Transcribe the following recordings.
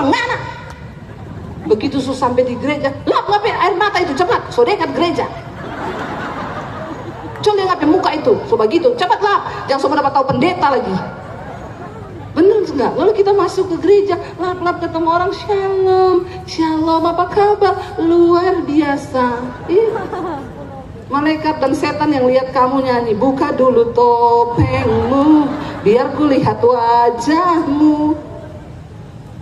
mana? Begitu sampai di gereja, lapin air mata itu cepat, so dekat gereja. Coba ngapin muka itu, so begitu, cepat lap, jangan semua dapat tahu pendeta lagi. Bener enggak? Lalu kita masuk ke gereja, lap ketemu orang, shalom, shalom, apa kabar? Luar biasa. Malaikat dan setan yang lihat kamu nyanyi, buka dulu topengmu, biar kulihat wajahmu.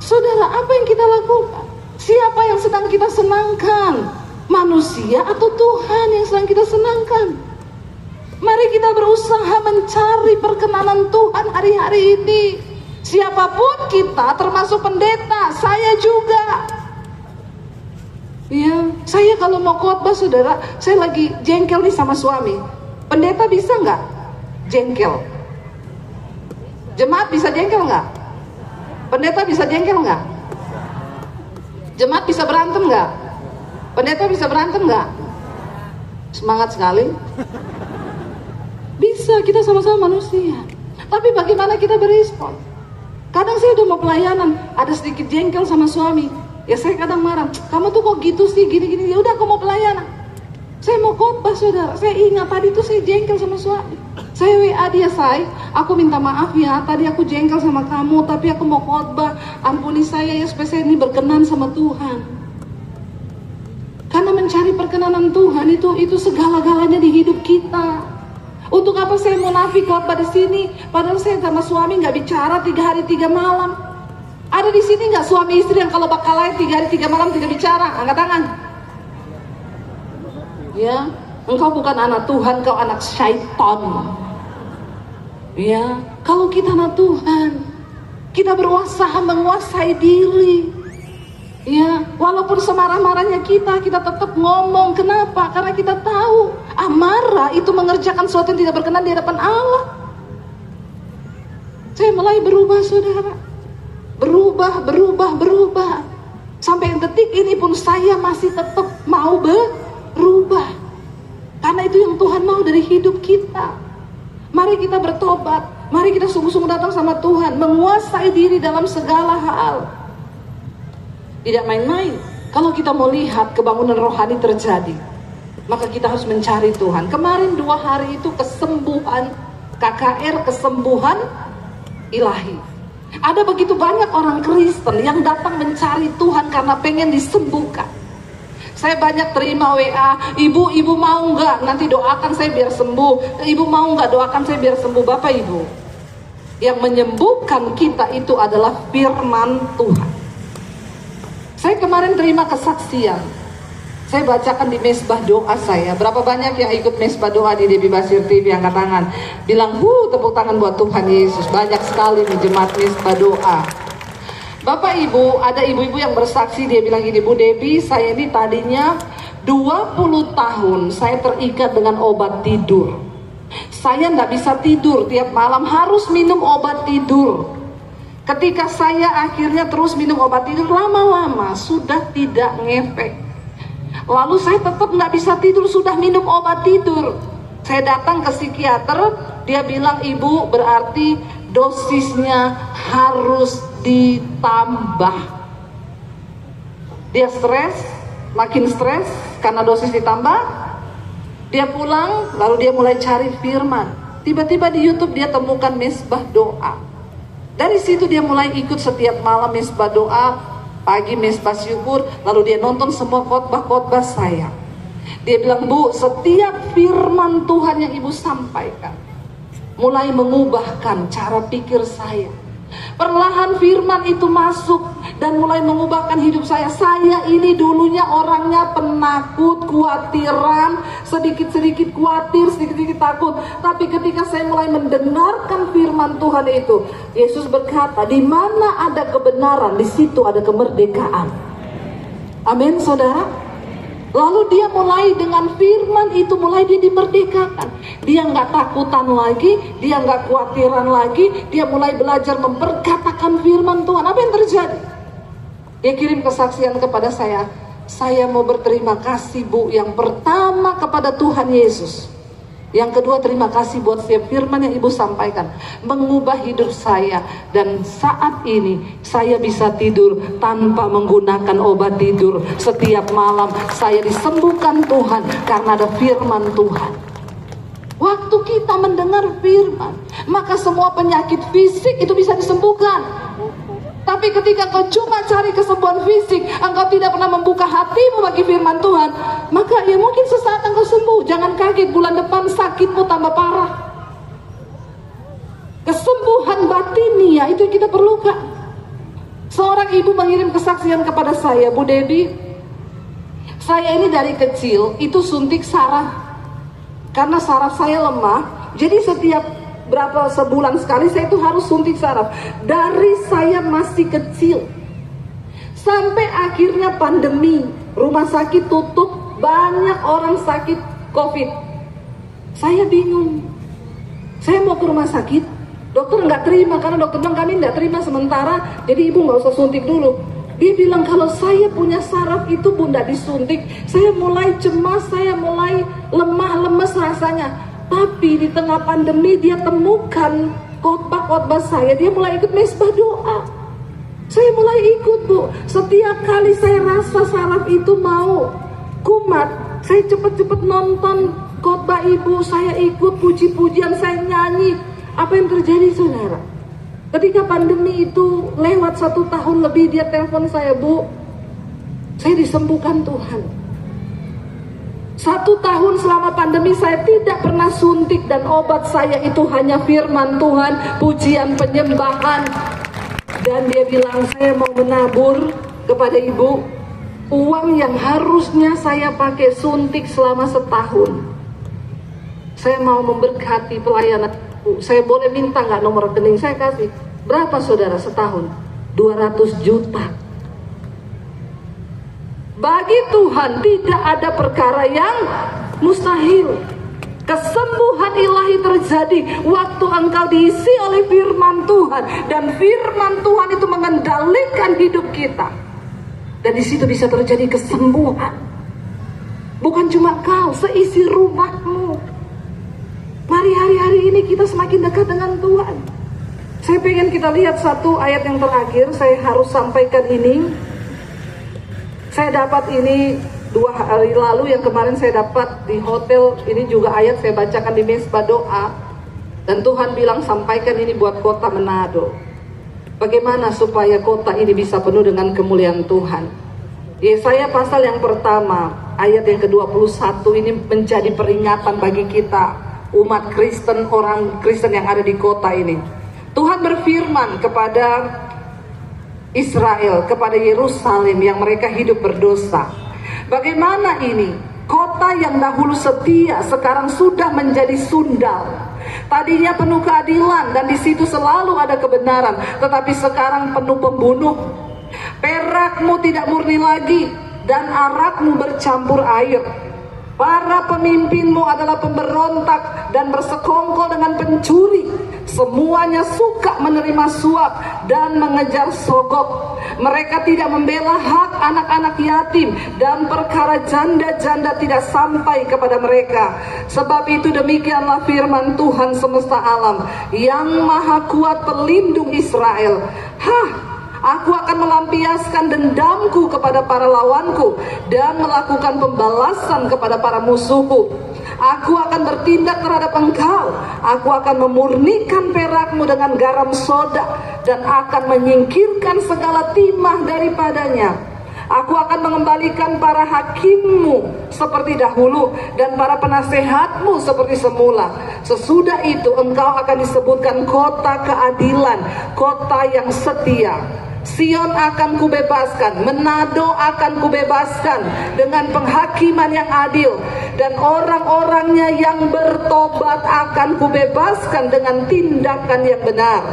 Saudara, apa yang kita lakukan? Siapa yang sedang kita senangkan? Manusia atau Tuhan yang sedang kita senangkan? Mari kita berusaha mencari perkenanan Tuhan hari-hari ini. Siapapun kita, termasuk pendeta, saya juga. Ya, saya kalau mau khotbah, saudara, saya lagi jengkel nih sama suami. Pendeta bisa nggak jengkel? Jemaat bisa jengkel nggak? Pendeta bisa jengkel nggak? Jemaat bisa berantem nggak? Pendeta bisa berantem nggak? Semangat sekali. Bisa, kita sama-sama manusia. Tapi bagaimana kita berespon? Kadang saya udah mau pelayanan, ada sedikit jengkel sama suami. Ya saya kadang marah, kamu tuh kok gitu sih, gini-gini. Ya udah, aku mau pelayanan. Saya mau khotbah, saudara. Saya ingat tadi tuh saya jengkel sama suami. Saya WA dia, aku minta maaf ya, tadi aku jengkel sama kamu, tapi aku mau khotbah. Ampuni saya ya, supaya saya ini berkenan sama Tuhan. Karena mencari perkenanan Tuhan itu segala-galanya di hidup kita. Untuk apa saya munafik khotbah di sini? Padahal saya sama suami nggak bicara 3 hari 3 malam. Ada di sini nggak suami istri yang kalau bakal lain 3 hari 3 malam tidak bicara? Angkat tangan. Ya, engkau bukan anak Tuhan, kau anak syaitan. Ya, kalau kita anak Tuhan, kita berusaha menguasai diri. Ya, walaupun semarah-marahnya kita tetap ngomong. Kenapa? Karena kita tahu amarah itu mengerjakan sesuatu yang tidak berkenan di hadapan Allah. Saya mulai berubah, saudara. Berubah. Sampai detik ini pun saya masih tetap mau berubah. Karena itu yang Tuhan mau dari hidup kita. Mari kita bertobat. Mari kita sungguh-sungguh datang sama Tuhan, menguasai diri dalam segala hal. Tidak main-main. Kalau kita mau lihat kebangunan rohani terjadi, maka kita harus mencari Tuhan. Kemarin 2 hari itu kesembuhan KKR, kesembuhan ilahi. Ada begitu banyak orang Kristen yang datang mencari Tuhan karena pengen disembuhkan. Saya banyak terima WA, ibu mau nggak nanti doakan saya biar sembuh. Ibu mau nggak doakan saya biar sembuh? Bapak Ibu, yang menyembuhkan kita itu adalah firman Tuhan. Saya kemarin terima kesaksian. Saya bacakan di mesbah doa saya. Berapa banyak yang ikut mesbah doa di Debbie Basir TV? Angkat tangan. Bilang, tepuk tangan buat Tuhan Yesus. Banyak sekali nih jemaat mesbah doa. Bapak Ibu, ada ibu-ibu yang bersaksi. Dia bilang gini, Bu Debbie, saya ini tadinya 20 tahun saya terikat dengan obat tidur. Saya nggak bisa tidur, tiap malam harus minum obat tidur. Ketika saya akhirnya terus minum obat tidur, lama-lama sudah tidak ngefek. Lalu saya tetap nggak bisa tidur, sudah minum obat tidur. Saya datang ke psikiater, dia bilang, ibu berarti dosisnya harus ditambah. Dia stres, makin stres karena dosis ditambah. Dia pulang, lalu dia mulai cari firman. Tiba-tiba di YouTube dia temukan mesbah doa. Dari situ dia mulai ikut setiap malam mesbah doa, pagi mesbah syukur, lalu dia nonton semua khotbah-khotbah saya. Dia bilang, Bu, setiap firman Tuhan yang ibu sampaikan mulai mengubahkan cara pikir saya. Perlahan firman itu masuk dan mulai mengubahkan hidup saya. Saya ini dulunya orangnya penakut, khawatiran, sedikit-sedikit khawatir, sedikit-sedikit takut. Tapi ketika saya mulai mendengarkan firman Tuhan itu, Yesus berkata, di mana ada kebenaran, di situ ada kemerdekaan. Amin, saudara. Lalu dia mulai dengan firman itu, mulai dia dimerdekakan. Dia nggak takutan lagi, dia nggak khawatiran lagi. Dia mulai belajar memperkatakan firman Tuhan. Apa yang terjadi? Dia kirim kesaksian kepada saya mau berterima kasih, Bu, yang pertama kepada Tuhan Yesus. Yang kedua, terima kasih buat setiap firman yang Ibu sampaikan, mengubah hidup saya. Dan saat ini saya bisa tidur tanpa menggunakan obat tidur. Setiap malam saya disembuhkan Tuhan karena ada firman Tuhan. Waktu kita mendengar firman, maka semua penyakit fisik itu bisa disembuhkan. Tapi ketika engkau cuma cari kesembuhan fisik, engkau tidak pernah membuka hatimu bagi firman Tuhan, maka ya mungkin sesaat engkau sembuh. Jangan kaget, bulan depan sakitmu tambah parah. Kesembuhan batinia itu kita perlukan. Seorang ibu mengirim kesaksian kepada saya, Bu Debbie, saya ini dari kecil itu suntik saraf. Karena saraf saya lemah, jadi setiap sebulan sekali saya itu harus suntik saraf. Dari saya masih kecil sampai akhirnya pandemi, rumah sakit tutup, banyak orang sakit COVID. Saya bingung, saya mau ke rumah sakit, dokter nggak terima karena dokter bilang kami nggak terima sementara, jadi ibu nggak usah suntik dulu. Dia bilang kalau saya punya saraf itu bunda disuntik, saya mulai cemas, saya mulai lemes rasanya. Tapi di tengah pandemi dia temukan khotbah saya, dia mulai ikut mesbah doa. Saya mulai ikut, Bu. Setiap kali saya rasa saraf itu mau kumat, saya cepet-cepet nonton khotbah ibu, saya ikut puji-pujian, saya nyanyi. Apa yang terjadi, saudara? Ketika pandemi itu lewat 1 tahun lebih, dia telepon saya, Bu, saya disembuhkan Tuhan. 1 tahun selama pandemi saya tidak pernah suntik, dan obat saya itu hanya firman Tuhan, pujian, penyembahan. Dan dia bilang, saya mau menabur kepada ibu uang yang harusnya saya pakai suntik selama 1 tahun. Saya mau memberkati pelayanan ibu. Saya boleh minta nggak nomor rekening? Saya kasih. Berapa saudara setahun? 200 juta. Bagi Tuhan tidak ada perkara yang mustahil. Kesembuhan ilahi terjadi waktu engkau diisi oleh firman Tuhan, dan firman Tuhan itu mengendalikan hidup kita. Dan di situ bisa terjadi kesembuhan. Bukan cuma kau, seisi rumahmu. Mari hari-hari ini kita semakin dekat dengan Tuhan. Saya pengen kita lihat satu ayat yang terakhir, saya harus sampaikan ini. Saya dapat ini 2 hari lalu, yang kemarin saya dapat di hotel. Ini juga ayat saya bacakan di mesbah doa. Dan Tuhan bilang sampaikan ini buat kota Manado. Bagaimana supaya kota ini bisa penuh dengan kemuliaan Tuhan. Yesaya pasal yang pertama, ayat yang ke-21 ini menjadi peringatan bagi kita, umat Kristen, orang Kristen yang ada di kota ini. Tuhan berfirman kepada Israel, kepada Yerusalem yang mereka hidup berdosa. Bagaimana ini? Kota yang dahulu setia sekarang sudah menjadi sundal. Tadinya penuh keadilan dan di situ selalu ada kebenaran, tetapi sekarang penuh pembunuh. Perakmu tidak murni lagi dan arakmu bercampur air. Para pemimpinmu adalah pemberontak dan bersekongkol dengan pencuri. Semuanya suka menerima suap dan mengejar sogok. Mereka tidak membela hak anak-anak yatim, dan perkara janda-janda tidak sampai kepada mereka. Sebab itu demikianlah firman Tuhan semesta alam, yang maha kuat pelindung Israel. Aku akan melampiaskan dendamku kepada para lawanku dan melakukan pembalasan kepada para musuhku. Aku akan bertindak terhadap engkau. Aku akan memurnikan perakmu dengan garam soda dan akan menyingkirkan segala timah daripadanya. Aku akan mengembalikan para hakimmu seperti dahulu dan para penasehatmu seperti semula. Sesudah itu engkau akan disebutkan kota keadilan, kota yang setia. Sion akan kubebaskan, Manado akan kubebaskan dengan penghakiman yang adil, dan orang-orangnya yang bertobat akan kubebaskan dengan tindakan yang benar.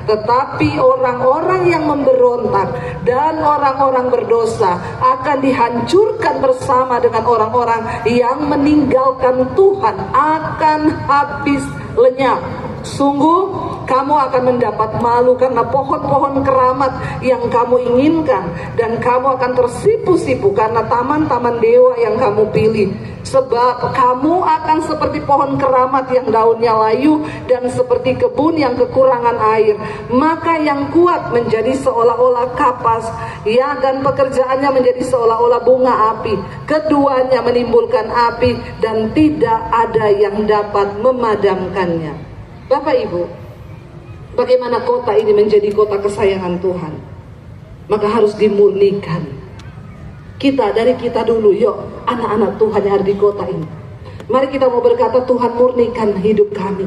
Tetapi orang-orang yang memberontak dan orang-orang berdosa akan dihancurkan bersama dengan orang-orang yang meninggalkan Tuhan, akan habis lenyap. Sungguh kamu akan mendapat malu karena pohon-pohon keramat yang kamu inginkan, dan kamu akan tersipu-sipu karena taman-taman dewa yang kamu pilih. Sebab kamu akan seperti pohon keramat yang daunnya layu dan seperti kebun yang kekurangan air. Maka yang kuat menjadi seolah-olah kapas, ya, dan pekerjaannya menjadi seolah-olah bunga api. Keduanya menimbulkan api dan tidak ada yang dapat memadamkannya. Bapak Ibu, bagaimana kota ini menjadi kota kesayangan Tuhan? Maka harus dimurnikan. Dari kita dulu, yuk anak-anak Tuhan yang ada di kota ini. Mari kita mau berkata, Tuhan murnikan hidup kami,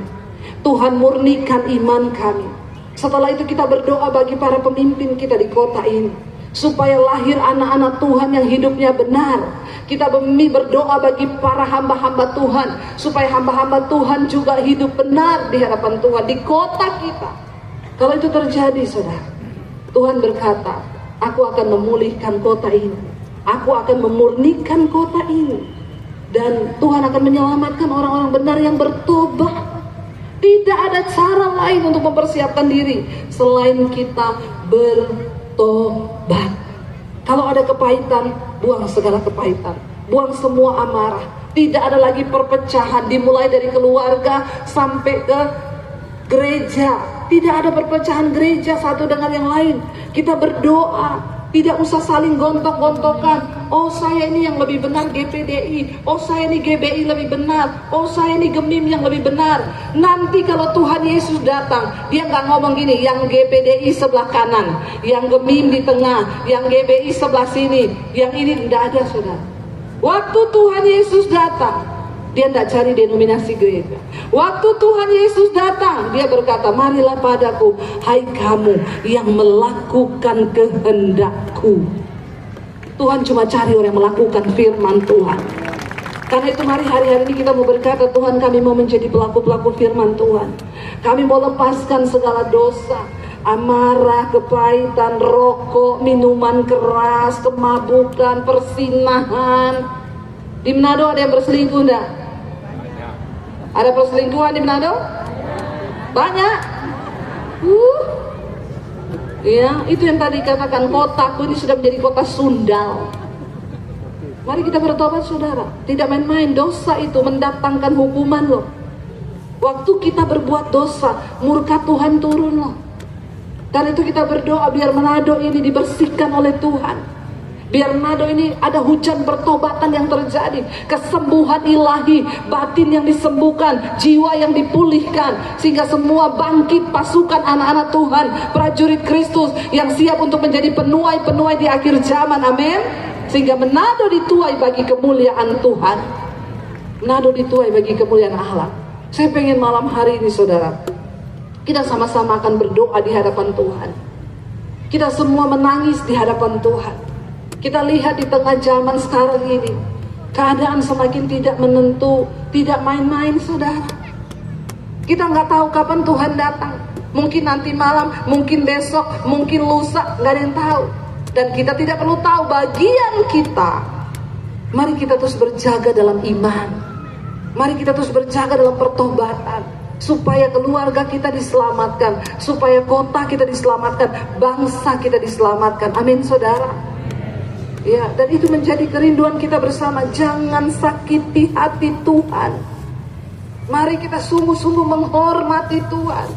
Tuhan murnikan iman kami. Setelah itu kita berdoa bagi para pemimpin kita di kota ini, supaya lahir anak-anak Tuhan yang hidupnya benar. Kita berdoa bagi para hamba-hamba Tuhan, supaya hamba-hamba Tuhan juga hidup benar di hadapan Tuhan di kota kita. Kalau itu terjadi, saudara, Tuhan berkata, aku akan memulihkan kota ini, aku akan memurnikan kota ini, dan Tuhan akan menyelamatkan orang-orang benar yang bertobat. Tidak ada cara lain untuk mempersiapkan diri selain kita bertobat. Kalau ada kepahitan, buang segala kepahitan, buang semua amarah. Tidak ada lagi perpecahan, dimulai dari keluarga sampai ke gereja. Tidak ada perpecahan gereja satu dengan yang lain. Kita berdoa, tidak usah saling gontok-gontokan. Oh, saya ini yang lebih benar GPDI, oh saya ini GBI lebih benar, oh saya ini Gemim yang lebih benar. Nanti kalau Tuhan Yesus datang, dia nggak ngomong gini, yang GPDI sebelah kanan, yang Gemim di tengah, yang GBI sebelah sini, yang ini tidak ada, saudara. Waktu Tuhan Yesus datang, dia tidak cari denominasi gereja. Waktu Tuhan Yesus datang, dia berkata, marilah padaku, hai kamu yang melakukan kehendakku. Tuhan cuma cari orang yang melakukan firman Tuhan. Karena itu mari hari-hari ini kita mau berkata, Tuhan, kami mau menjadi pelaku-pelaku firman Tuhan. Kami mau lepaskan segala dosa, amarah, kepahitan, rokok, minuman keras, kemabukan, persinahan. Di Manado ada yang berselingkuh enggak? Ada perselingkuhan di Manado? Banyak. Ya, itu yang tadi katakan, kotaku ini sudah menjadi kota sundal. Mari kita bertobat, saudara. Tidak main-main, dosa itu mendatangkan hukuman loh. Waktu kita berbuat dosa, murka Tuhan turun loh. Karena itu kita berdoa biar Manado ini dibersihkan oleh Tuhan. Biar Manado ini ada hujan pertobatan yang terjadi, kesembuhan ilahi, batin yang disembuhkan, jiwa yang dipulihkan, sehingga semua bangkit pasukan anak-anak Tuhan, prajurit Kristus yang siap untuk menjadi penuai-penuai di akhir zaman. Amin. Sehingga Manado dituai bagi kemuliaan Tuhan, Manado dituai bagi kemuliaan Allah. Saya pengen malam hari ini, saudara, kita sama-sama akan berdoa di hadapan Tuhan. Kita semua menangis di hadapan Tuhan. Kita lihat di tengah zaman sekarang ini, keadaan semakin tidak menentu, tidak main-main, saudara. Kita nggak tahu kapan Tuhan datang. Mungkin nanti malam, mungkin besok, mungkin lusa, nggak ada yang tahu. Dan kita tidak perlu tahu bagian kita. Mari kita terus berjaga dalam iman. Mari kita terus berjaga dalam pertobatan, supaya keluarga kita diselamatkan, supaya kota kita diselamatkan, bangsa kita diselamatkan. Amin, saudara. Ya, dan itu menjadi kerinduan kita bersama. Jangan sakiti hati Tuhan. Mari kita sungguh-sungguh menghormati Tuhan.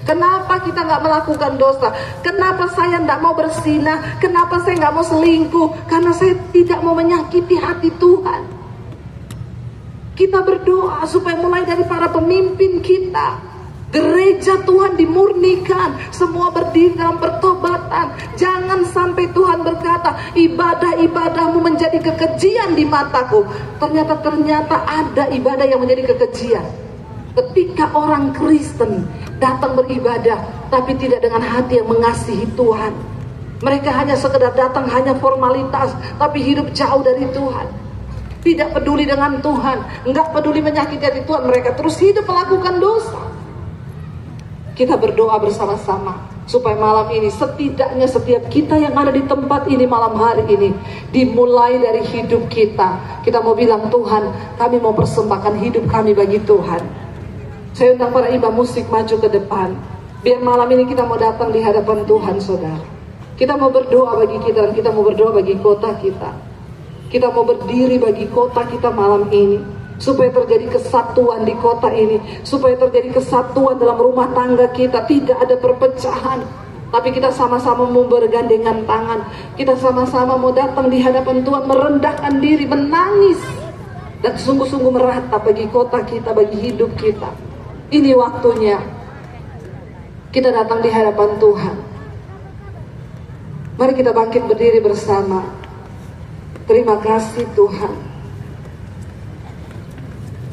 Kenapa kita nggak melakukan dosa? Kenapa saya nggak mau bersinah? Kenapa saya nggak mau selingkuh? Karena saya tidak mau menyakiti hati Tuhan. Kita berdoa supaya mulai dari para pemimpin kita, gereja Tuhan dimurnikan, semua berdiri dalam pertobatan. Jangan sampai Tuhan berkata, ibadah-ibadahmu menjadi kekejian di mataku. Ternyata ada ibadah yang menjadi kekejian. Ketika orang Kristen datang beribadah, tapi tidak dengan hati yang mengasihi Tuhan. Mereka hanya sekedar datang, hanya formalitas, tapi hidup jauh dari Tuhan. Tidak peduli dengan Tuhan, enggak peduli menyakiti hati Tuhan. Mereka terus hidup melakukan dosa. Kita berdoa bersama-sama supaya malam ini setidaknya setiap kita yang ada di tempat ini malam hari ini, dimulai dari hidup kita. Kita mau bilang, Tuhan, kami mau persembahkan hidup kami bagi Tuhan. Saya undang para imam musik maju ke depan. Biar malam ini kita mau datang di hadapan Tuhan, saudara. Kita mau berdoa bagi kita dan kita mau berdoa bagi kota kita. Kita mau berdiri bagi kota kita malam ini, supaya terjadi kesatuan di kota ini, supaya terjadi kesatuan dalam rumah tangga kita, tidak ada perpecahan. Tapi kita sama-sama mau bergandengan tangan. Kita sama-sama mau datang di hadapan Tuhan, merendahkan diri, menangis, dan sungguh-sungguh meratap bagi kota kita, bagi hidup kita. Ini waktunya kita datang di hadapan Tuhan. Mari kita bangkit berdiri bersama. Terima kasih Tuhan.